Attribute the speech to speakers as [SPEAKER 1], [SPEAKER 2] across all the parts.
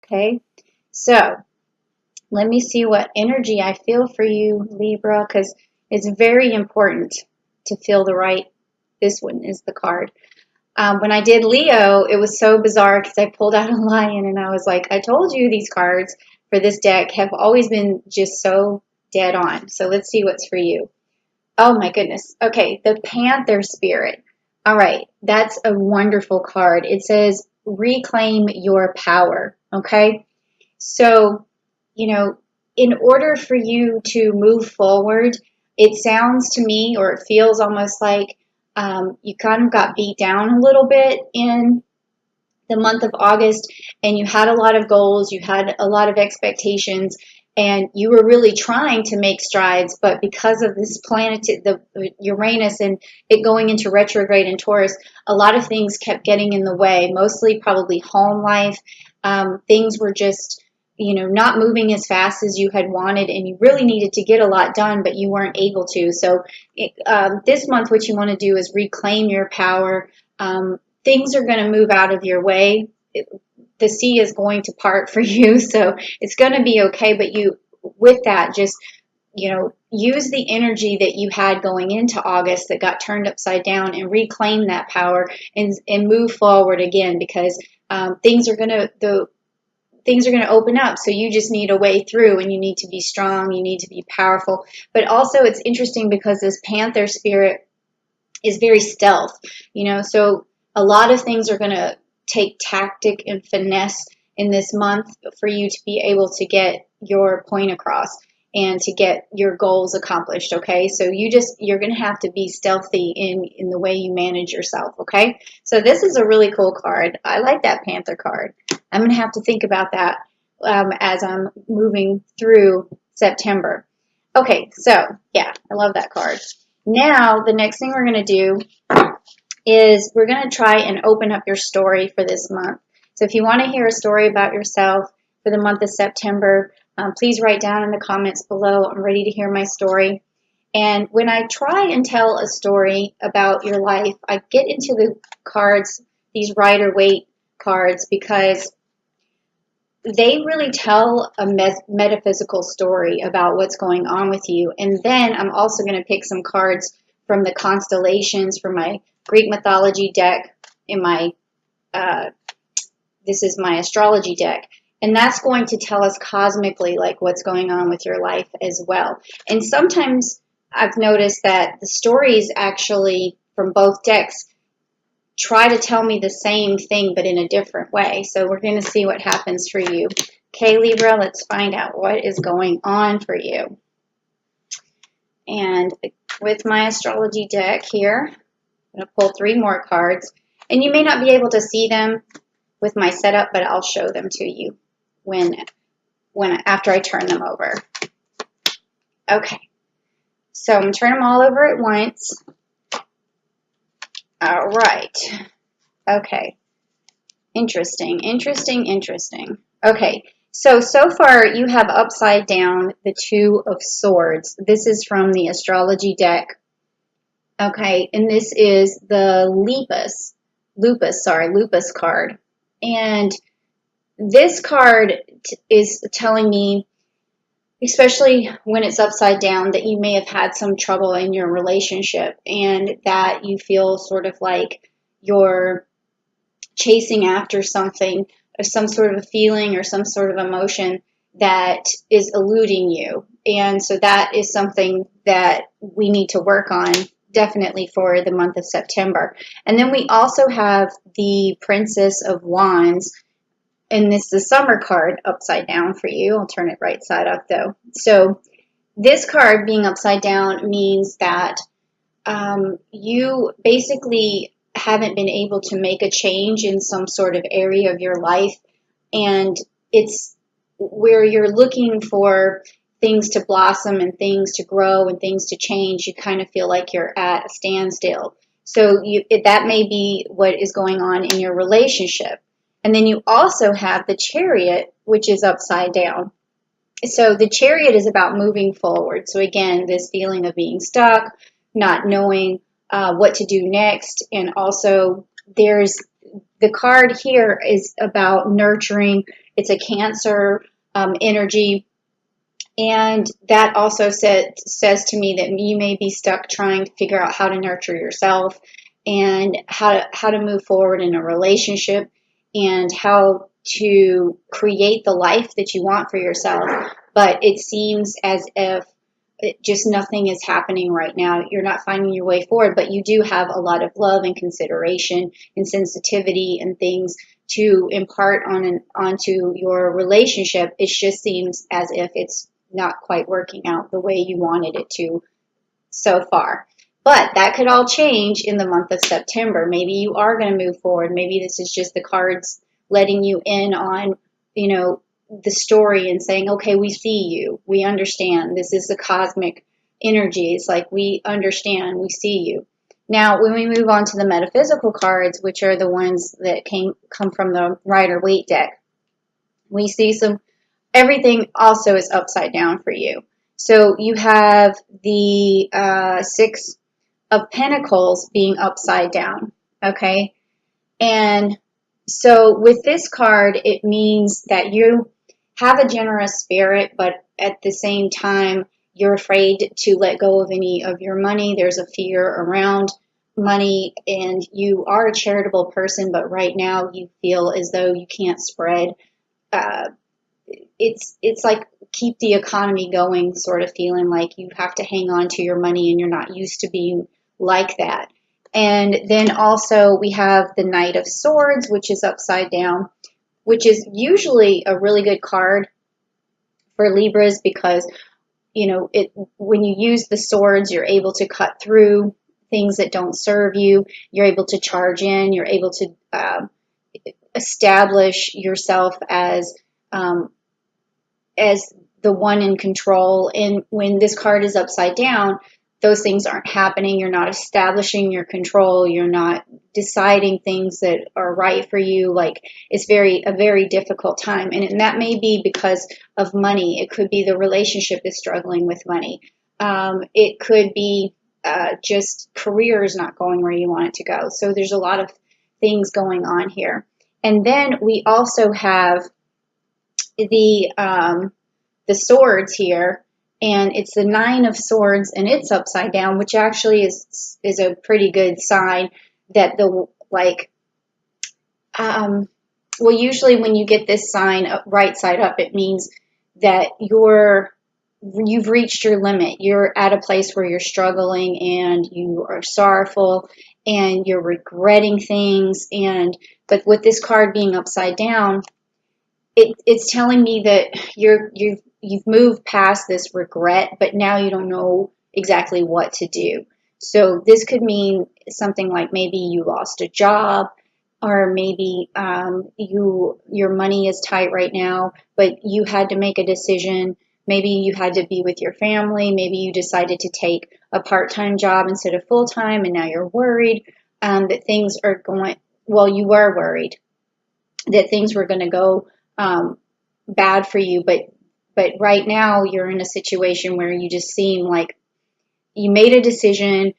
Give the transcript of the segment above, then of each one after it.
[SPEAKER 1] Okay, so let me see what energy I feel for you, Libra, because it's very important to feel the right. This one is the card. When I did Leo, it was so bizarre because I pulled out a lion and I was like, I told you these cards for this deck have always been just so dead on. So let's see what's for you. Oh my goodness. Okay, the Panther Spirit. All right, that's a wonderful card. It says reclaim your power. Okay, so, in order for you to move forward, it sounds to me, or it feels almost like you kind of got beat down a little bit in the month of August, and you had a lot of goals, you had a lot of expectations, and you were really trying to make strides, but because of this planet, the Uranus, and it going into retrograde in Taurus, a lot of things kept getting in the way, mostly probably home life. Things were just not moving as fast as you had wanted, and you really needed to get a lot done, but you weren't able to. So this month, what you want to do is reclaim your power. Things are going to move out of your way. The sea is going to part for you, so it's going to be okay. But with that, just use the energy that you had going into August that got turned upside down and reclaim that power and move forward again, because things are going to open up. So you just need a way through, and you need to be strong. You need to be powerful. But also, it's interesting because this Panther Spirit is very stealth. So a lot of things are going to take tactic and finesse in this month for you to be able to get your point across and to get your goals accomplished. Okay, so you're going to have to be stealthy in the way you manage yourself. Okay, so this is a really cool card. I like that Panther card. I'm going to have to think about that as I'm moving through September. Okay, so yeah, I love that card. Now, the next thing we're going to do is we're going to try and open up your story for this month. So if you want to hear a story about yourself for the month of September, please write down in the comments below. I'm ready to hear my story. And when I try and tell a story about your life, I get into the cards, these Rider-Waite cards, because they really tell a metaphysical story about what's going on with you. And then I'm also going to pick some cards from the constellations, from my Greek mythology deck. This is my astrology deck. And that's going to tell us cosmically, like, what's going on with your life as well. And sometimes I've noticed that the stories actually from both decks try to tell me the same thing, but in a different way. So we're going to see what happens for you. Okay, Libra, let's find out what is going on for you. And with my astrology deck here, I'm going to pull 3 more cards. And you may not be able to see them with my setup, but I'll show them to you after I turn them over. Okay, so I'm going to turn them all over at once. All right. Okay. Interesting. Okay. So far you have upside down the 2 of Swords. This is from the astrology deck. Okay. And this is the Lupus card. And this card is telling me, especially when it's upside down, that you may have had some trouble in your relationship, and that you feel sort of like you're chasing after something, or some sort of a feeling or some sort of emotion that is eluding you. And so that is something that we need to work on, definitely, for the month of September. And then we also have the Princess of Wands. And this is the Summer card upside down for you. I'll turn it right side up though. So this card being upside down means that you basically haven't been able to make a change in some sort of area of your life. And it's where you're looking for things to blossom and things to grow and things to change. You kind of feel like you're at a standstill. So that may be what is going on in your relationship. And then you also have the Chariot, which is upside down. So the Chariot is about moving forward. So again, this feeling of being stuck, not knowing what to do next. And also there's the card here is about nurturing It's a Cancer energy. And that also says to me that you may be stuck trying to figure out how to nurture yourself and how to move forward in a relationship and how to create the life that you want for yourself. But it seems as if just nothing is happening right now. You're not finding your way forward, but you do have a lot of love and consideration and sensitivity and things to impart onto your relationship. It just seems as if it's not quite working out the way you wanted it to so far. But that could all change in the month of September. Maybe you are going to move forward. Maybe this is just the cards letting you in on, the story and saying, okay, we see you. We understand. This is the cosmic energy. It's like we understand. We see you. Now, when we move on to the metaphysical cards, which are the ones that come from the Rider-Waite deck, we see everything also is upside down for you. So you have the Six of Pentacles being upside down, okay? And so with this card, it means that you have a generous spirit, but at the same time, you're afraid to let go of any of your money. There's a fear around money, and you are a charitable person, but right now you feel as though you can't spread. It's like keep the economy going sort of feeling, like you have to hang on to your money and you're not used to being like that. And then also we have the Knight of Swords, which is upside down, which is usually a really good card for Libras because, when you use the swords, you're able to cut through things that don't serve you. You're able to charge in. You're able to establish yourself as the one in control. And when this card is upside down, those things aren't happening. You're not establishing your control. You're not deciding things that are right for you. Like, it's a very difficult time. And that may be because of money. It could be the relationship is struggling with money. It could be just career is not going where you want it to go. So there's a lot of things going on here. And then we also have the swords here, and it's the Nine of Swords, and it's upside down, which actually is a pretty good sign that usually when you get this sign right side up, it means that you've reached your limit. You're at a place where you're struggling and you are sorrowful and you're regretting things. But with this card being upside down, it's telling me that you've moved past this regret, but now you don't know exactly what to do. So this could mean something like maybe you lost a job, or maybe your money is tight right now, but you had to make a decision. Maybe you had to be with your family. Maybe you decided to take a part-time job instead of full-time, and now you're worried that things are going, well, you were worried that things were going to go bad for you, but right now you're in a situation where you just seem like you made a decision.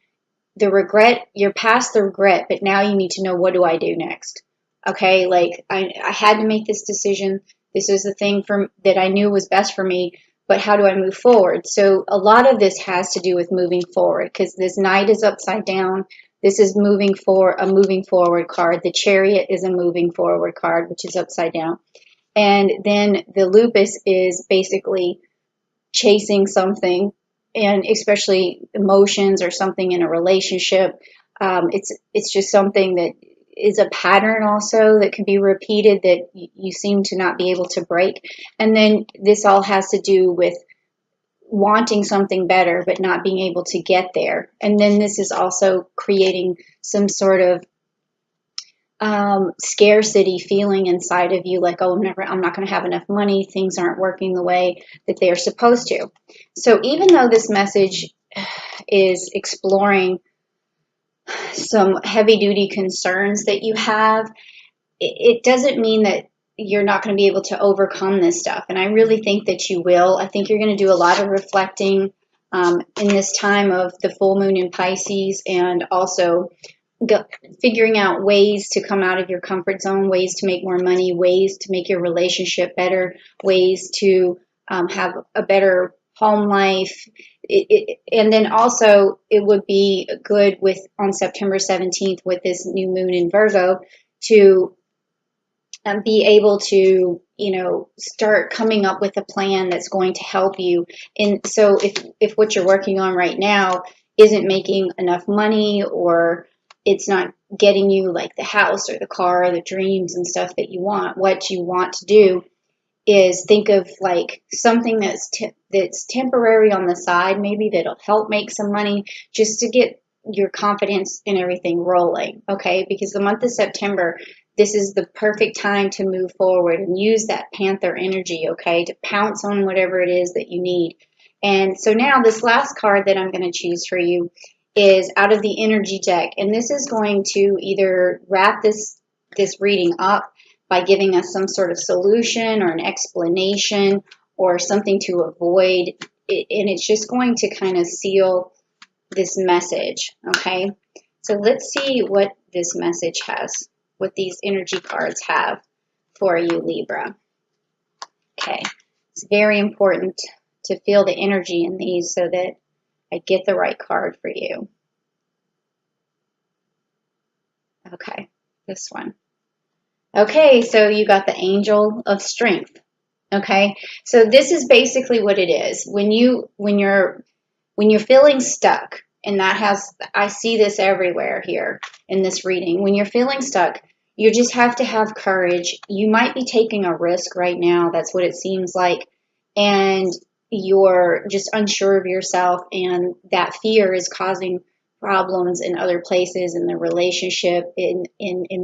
[SPEAKER 1] The regret, you're past the regret, but now you need to know, what do I do next? Okay, like I had to make this decision. This is the thing that I knew was best for me, but how do I move forward? So a lot of this has to do with moving forward, because this Knight is upside down. This is a moving forward card. The Chariot is a moving forward card, which is upside down. And then the Lupus is basically chasing something, and especially emotions or something in a relationship. It's just something that is a pattern also that can be repeated that you seem to not be able to break. And then this all has to do with wanting something better but not being able to get there. And then this is also creating some sort of scarcity feeling inside of you, like, oh, I'm not going to have enough money. Things aren't working the way that they are supposed to. So even though this message is exploring some heavy duty concerns that you have, it doesn't mean that you're not going to be able to overcome this stuff. And I really think that you will. I think you're going to do a lot of reflecting in this time of the full moon in Pisces, and also go, figuring out ways to come out of your comfort zone, ways to make more money, ways to make your relationship better, ways to have a better home life. And then also it would be good with on September 17th with this new moon in Virgo to be able to, start coming up with a plan that's going to help you. And so if what you're working on right now isn't making enough money, or it's not getting you like the house or the car or the dreams and stuff that you want, what you want to do is think of like something that's temporary on the side, maybe that'll help make some money just to get your confidence and everything rolling, okay? Because the month of September, this is the perfect time to move forward and use that Panther energy, okay, to pounce on whatever it is that you need. And so now this last card that I'm going to choose for you is out of the energy deck, and this is going to either wrap this reading up by giving us some sort of solution or an explanation or something to avoid. And it's just going to kind of seal this message, okay? So let's see what this message has, what these energy cards have for you, Libra. Okay, it's very important to feel the energy in these so that I get the right card for you. Okay, this one. Okay, so you got the Angel of Strength. Okay, so this is basically what it is. When you're feeling stuck, and I see this everywhere here in this reading. When you're feeling stuck, you just have to have courage. You might be taking a risk right now. That's what it seems like. And you're just unsure of yourself, and that fear is causing problems in other places, in the relationship, in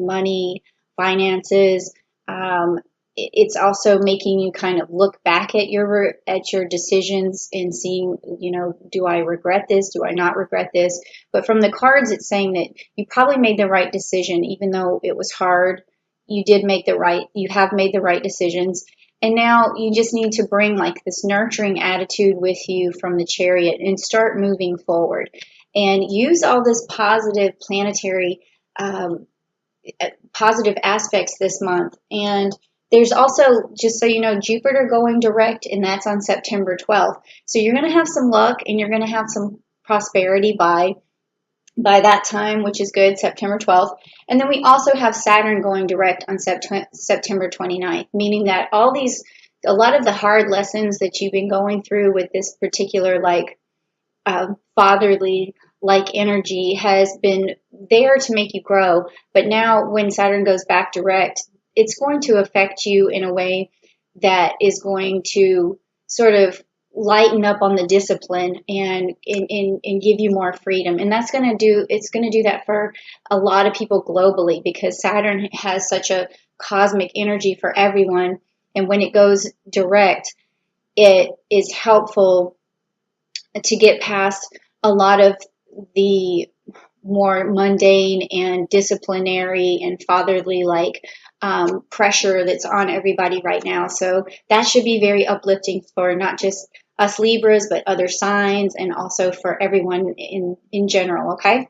[SPEAKER 1] money, finances. It's also making you kind of look back at your decisions and seeing, do I regret this? Do I not regret this? But from the cards, it's saying that you probably made the right decision, even though it was hard. You have made the right decisions. And now you just need to bring like this nurturing attitude with you from the Chariot and start moving forward and use all this positive planetary, positive aspects this month. And there's also, just so you know, Jupiter going direct, and that's on September 12th. So you're going to have some luck and you're going to have some prosperity by that time, which is good, September 12th. And then we also have Saturn going direct on September 29th, meaning that a lot of the hard lessons that you've been going through with this particular fatherly energy has been there to make you grow. But now when Saturn goes back direct, it's going to affect you in a way that is going to sort of lighten up on the discipline and give you more freedom. And it's going to do that for a lot of people globally, because Saturn has such a cosmic energy for everyone. And when it goes direct, it is helpful to get past a lot of the more mundane and disciplinary and fatherly pressure that's on everybody right now. So that should be very uplifting for not just us Libras, but other signs, and also for everyone in general, okay?